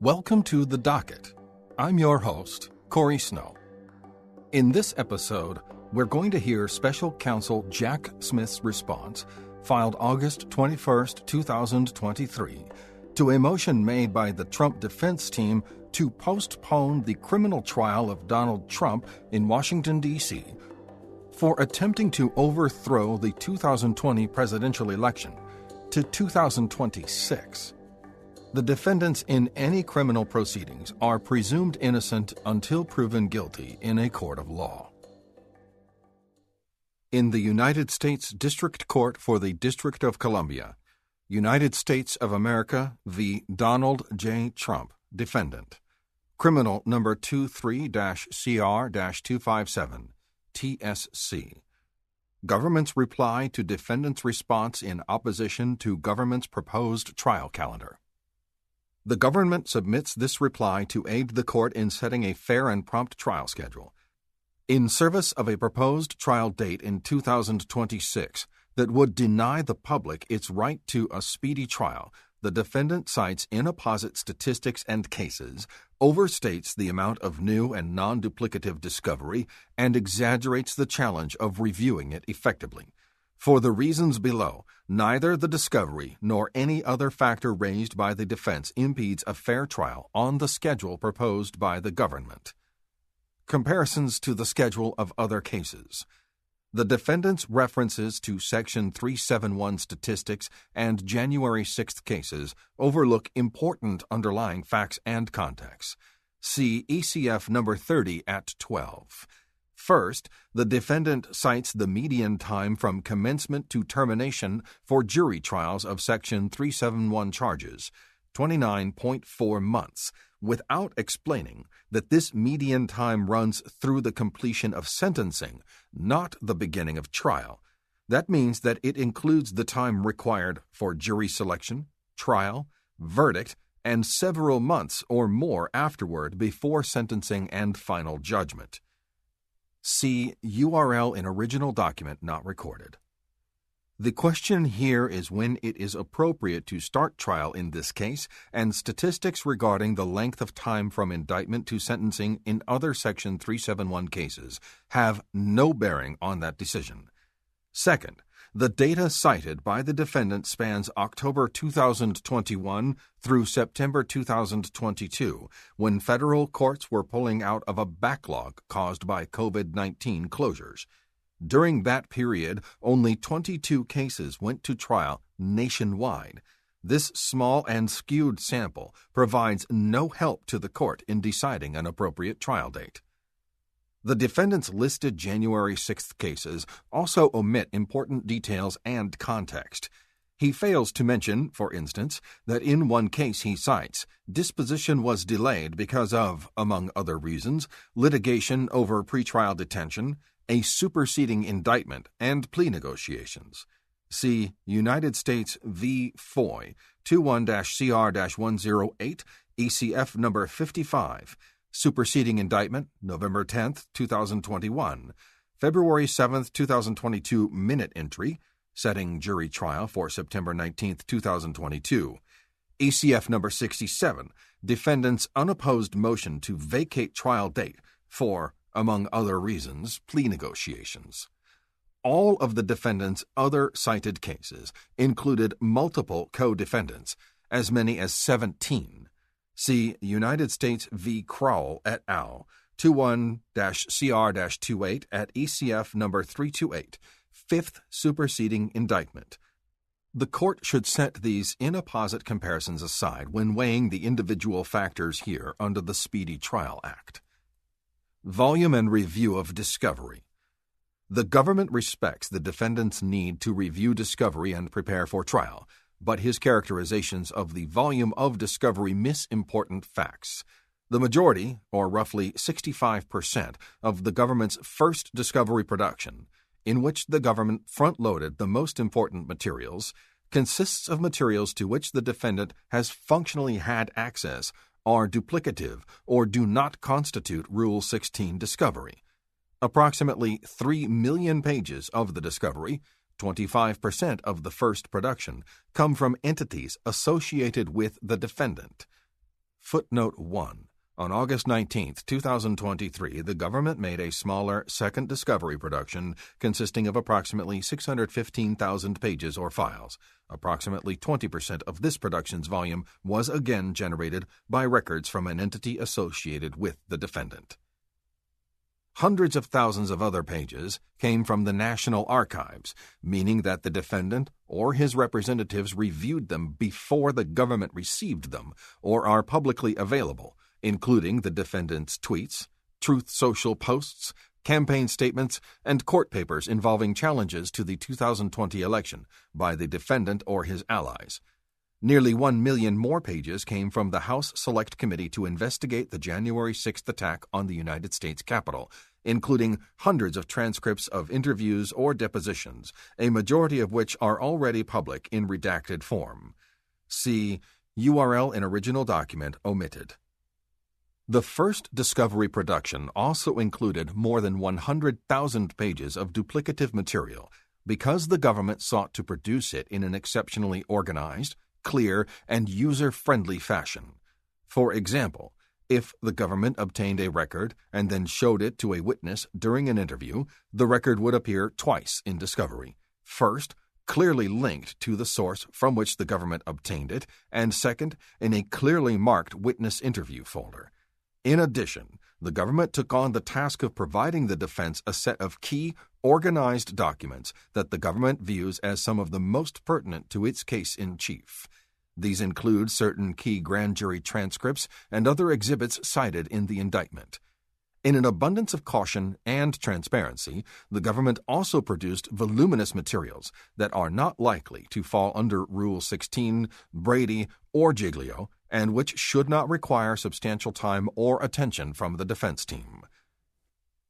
Welcome to The Docket. I'm your host, Corey Snow. In this episode, we're going to hear Special Counsel Jack Smith's response, filed August 21, 2023, to a motion made by the Trump defense team to postpone the criminal trial of Donald Trump in Washington, D.C., for attempting to overthrow the 2020 presidential election to 2026. The defendants in any criminal proceedings are presumed innocent until proven guilty in a court of law. In the United States District Court for the District of Columbia, United States of America v. Donald J. Trump, defendant. Criminal number 23-CR-257, TSC. Government's reply to defendant's response in opposition to government's proposed trial calendar. The government submits this reply to aid the court in setting a fair and prompt trial schedule. In service of a proposed trial date in 2026 that would deny the public its right to a speedy trial, the defendant cites inapposite statistics and cases, overstates the amount of new and non-duplicative discovery, and exaggerates the challenge of reviewing it effectively. For the reasons below, neither the discovery nor any other factor raised by the defense impedes a fair trial on the schedule proposed by the government. Comparisons to the schedule of other cases. The defendant's references to Section 371 statistics and January 6th cases overlook important underlying facts and context. See ECF number 30 at 12. First, the defendant cites the median time from commencement to termination for jury trials of Section 371 charges, 29.4 months, without explaining that this median time runs through the completion of sentencing, not the beginning of trial. That means that it includes the time required for jury selection, trial, verdict, and several months or more afterward before sentencing and final judgment. See URL in original document not recorded. The question here is when it is appropriate to start trial in this case, and statistics regarding the length of time from indictment to sentencing in other Section 371 cases have no bearing on that decision. Second, the data cited by the defendant spans October 2021 through September 2022, when federal courts were pulling out of a backlog caused by COVID-19 closures. During that period, only 22 cases went to trial nationwide. This small and skewed sample provides no help to the court in deciding an appropriate trial date. The defendant's listed January 6th cases also omit important details and context. He fails to mention, for instance, that in one case he cites, disposition was delayed because of, among other reasons, litigation over pretrial detention, a superseding indictment, and plea negotiations. See United States v. Foy, 21-CR-108, ECF number 55, Superseding Indictment, November 10, 2021, February 7, 2022 minute entry, setting jury trial for September 19, 2022, ECF number 67, defendant's unopposed motion to vacate trial date for, among other reasons, plea negotiations. All of the defendant's other cited cases included multiple co-defendants, as many as 17. See United States v. Crowell et al., 21-CR-28 at ECF number 328, Fifth Superseding Indictment. The court should set these inapposite comparisons aside when weighing the individual factors here under the Speedy Trial Act. Volume and review of discovery. The government respects the defendant's need to review discovery and prepare for trial, but his characterizations of the volume of discovery miss important facts. The majority, or roughly 65%, of the government's first discovery production, in which the government front-loaded the most important materials, consists of materials to which the defendant has functionally had access, are duplicative, or do not constitute Rule 16 discovery. Approximately 3 million pages of the discovery, 25% of the first production, come from entities associated with the defendant. Footnote 1. On August 19, 2023, the government made a smaller second discovery production consisting of approximately 615,000 pages or files. Approximately 20% of this production's volume was again generated by records from an entity associated with the defendant. Hundreds of thousands of other pages came from the National Archives, meaning that the defendant or his representatives reviewed them before the government received them or are publicly available, including the defendant's tweets, Truth Social posts, campaign statements, and court papers involving challenges to the 2020 election by the defendant or his allies. Nearly 1 million more pages came from the House Select Committee to investigate the January 6th attack on the United States Capitol, including hundreds of transcripts of interviews or depositions, a majority of which are already public in redacted form. See URL in original document omitted. The first discovery production also included more than 100,000 pages of duplicative material because the government sought to produce it in an exceptionally organized, clear, and user-friendly fashion. For example, if the government obtained a record and then showed it to a witness during an interview, the record would appear twice in discovery. First, clearly linked to the source from which the government obtained it, and second, in a clearly marked witness interview folder. In addition, the government took on the task of providing the defense a set of key, organized documents that the government views as some of the most pertinent to its case in chief. These include certain key grand jury transcripts and other exhibits cited in the indictment. In an abundance of caution and transparency, the government also produced voluminous materials that are not likely to fall under Rule 16, Brady, or Giglio, and which should not require substantial time or attention from the defense team.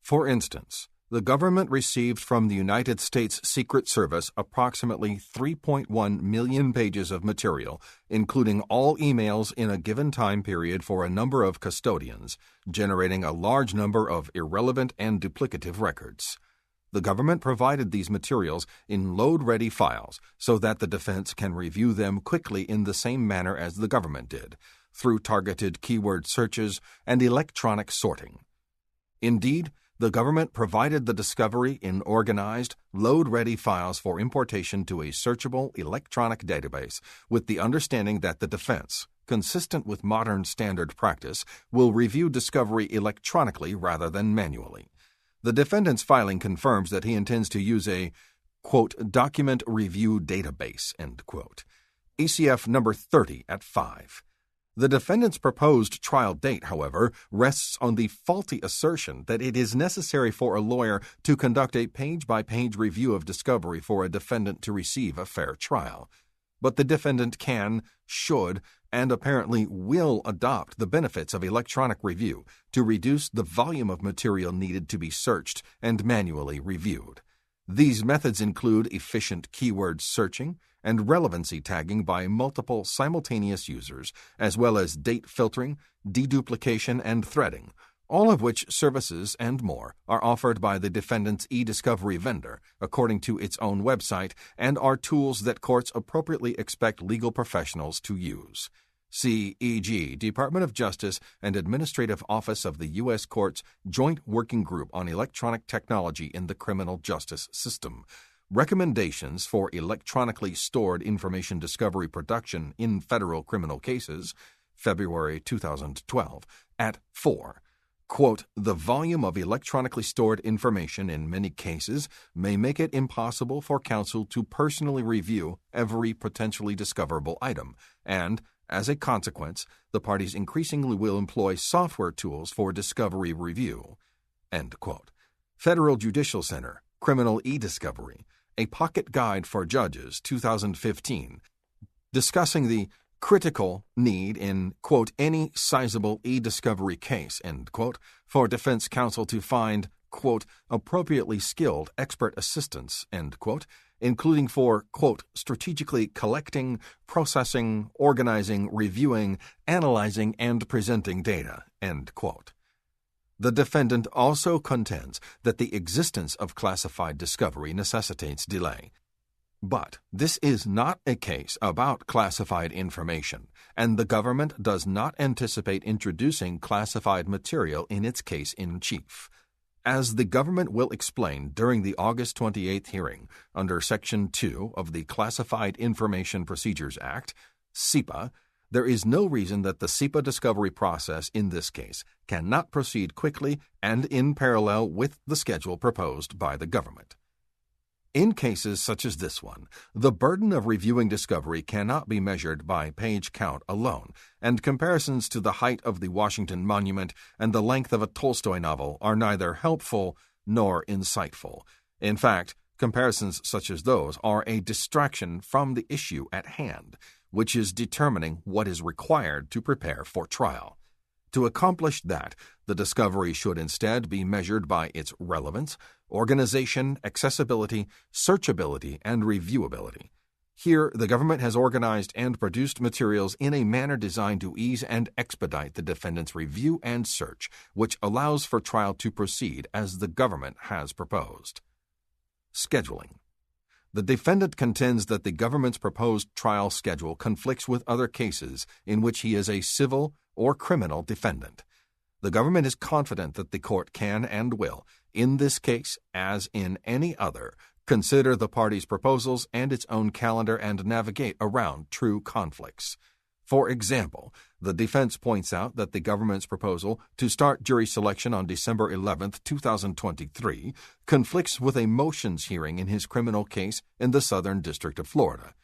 For instance, the government received from the United States Secret Service approximately 3.1 million pages of material, including all emails in a given time period for a number of custodians, generating a large number of irrelevant and duplicative records. The government provided these materials in load-ready files so that the defense can review them quickly in the same manner as the government did, through targeted keyword searches and electronic sorting. Indeed, the government provided the discovery in organized, load-ready files for importation to a searchable electronic database with the understanding that the defense, consistent with modern standard practice, will review discovery electronically rather than manually. The defendant's filing confirms that he intends to use a, quote, document review database, end quote. ECF number 30 at 5. The defendant's proposed trial date, however, rests on the faulty assertion that it is necessary for a lawyer to conduct a page-by-page review of discovery for a defendant to receive a fair trial. But the defendant can, should, and apparently will adopt the benefits of electronic review to reduce the volume of material needed to be searched and manually reviewed. These methods include efficient keyword searching and relevancy tagging by multiple simultaneous users, as well as date filtering, deduplication, and threading, all of which services and more are offered by the defendant's e-discovery vendor, according to its own website, and are tools that courts appropriately expect legal professionals to use. See e.g. Department of Justice and Administrative Office of the U.S. Courts Joint Working Group on Electronic Technology in the Criminal Justice System. Recommendations for electronically stored information discovery production in federal criminal cases, February 2012, at 4. Quote, the volume of electronically stored information in many cases may make it impossible for counsel to personally review every potentially discoverable item, and, as a consequence, the parties increasingly will employ software tools for discovery review. End quote. Federal Judicial Center, Criminal E-Discovery, A Pocket Guide for Judges, 2015, discussing the critical need in, quote, any sizable e-discovery case, end quote, for defense counsel to find, quote, appropriately skilled expert assistance, end quote, including for, quote, strategically collecting, processing, organizing, reviewing, analyzing, and presenting data, end quote. The defendant also contends that the existence of classified discovery necessitates delay. But this is not a case about classified information, and the government does not anticipate introducing classified material in its case in chief. As the government will explain during the August 28th hearing under Section 2 of the Classified Information Procedures Act, CIPA, there is no reason that the CIPA discovery process in this case cannot proceed quickly and in parallel with the schedule proposed by the government. In cases such as this one, the burden of reviewing discovery cannot be measured by page count alone, and comparisons to the height of the Washington Monument and the length of a Tolstoy novel are neither helpful nor insightful. In fact, comparisons such as those are a distraction from the issue at hand, which is determining what is required to prepare for trial. To accomplish that, the discovery should instead be measured by its relevance, organization, accessibility, searchability, and reviewability. Here, the government has organized and produced materials in a manner designed to ease and expedite the defendant's review and search, which allows for trial to proceed as the government has proposed. Scheduling. The defendant contends that the government's proposed trial schedule conflicts with other cases in which he is a civil or criminal defendant. The government is confident that the court can and will, in this case as in any other, consider the parties' proposals and its own calendar and navigate around true conflicts. For example, the defense points out that the government's proposal to start jury selection on December 11, 2023, conflicts with a motions hearing in his criminal case in the Southern District of Florida.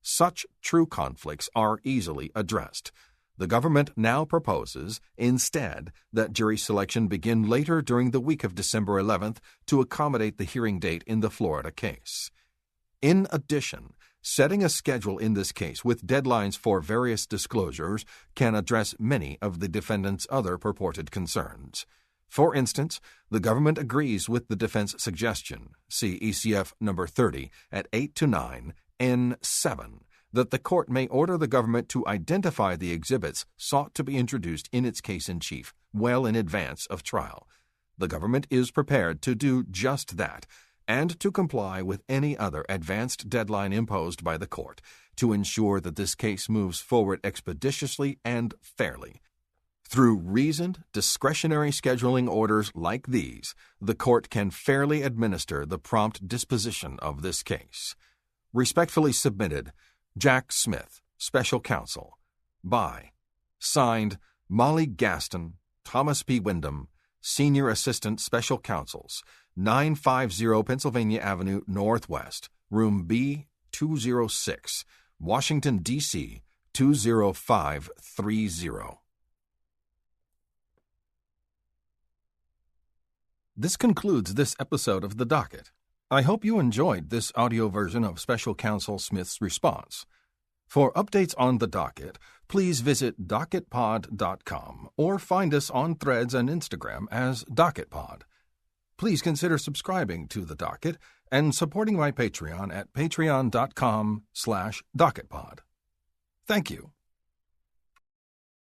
Such true conflicts are easily addressed. The government now proposes, instead, that jury selection begin later during the week of December 11th to accommodate the hearing date in the Florida case. In addition, setting a schedule in this case with deadlines for various disclosures can address many of the defendant's other purported concerns. For instance, the government agrees with the defense suggestion, see ECF number 30 at 8 to 9, N7, that the court may order the government to identify the exhibits sought to be introduced in its case in chief well in advance of trial. The government is prepared to do just that, and to comply with any other advanced deadline imposed by the court to ensure that this case moves forward expeditiously and fairly. Through reasoned, discretionary scheduling orders like these, the court can fairly administer the prompt disposition of this case. Respectfully submitted, Jack Smith, Special Counsel. By. Signed, Molly Gaston, Thomas P. Wyndham, Senior Assistant Special Counsels, 950 Pennsylvania Avenue Northwest, Room B 206, Washington, D.C. 20530. This concludes this episode of The Docket. I hope you enjoyed this audio version of Special Counsel Smith's response. For updates on The Docket, please visit docketpod.com or find us on Threads and Instagram as DocketPod. Please consider subscribing to The Docket and supporting my Patreon at patreon.com/docketpod. Thank you.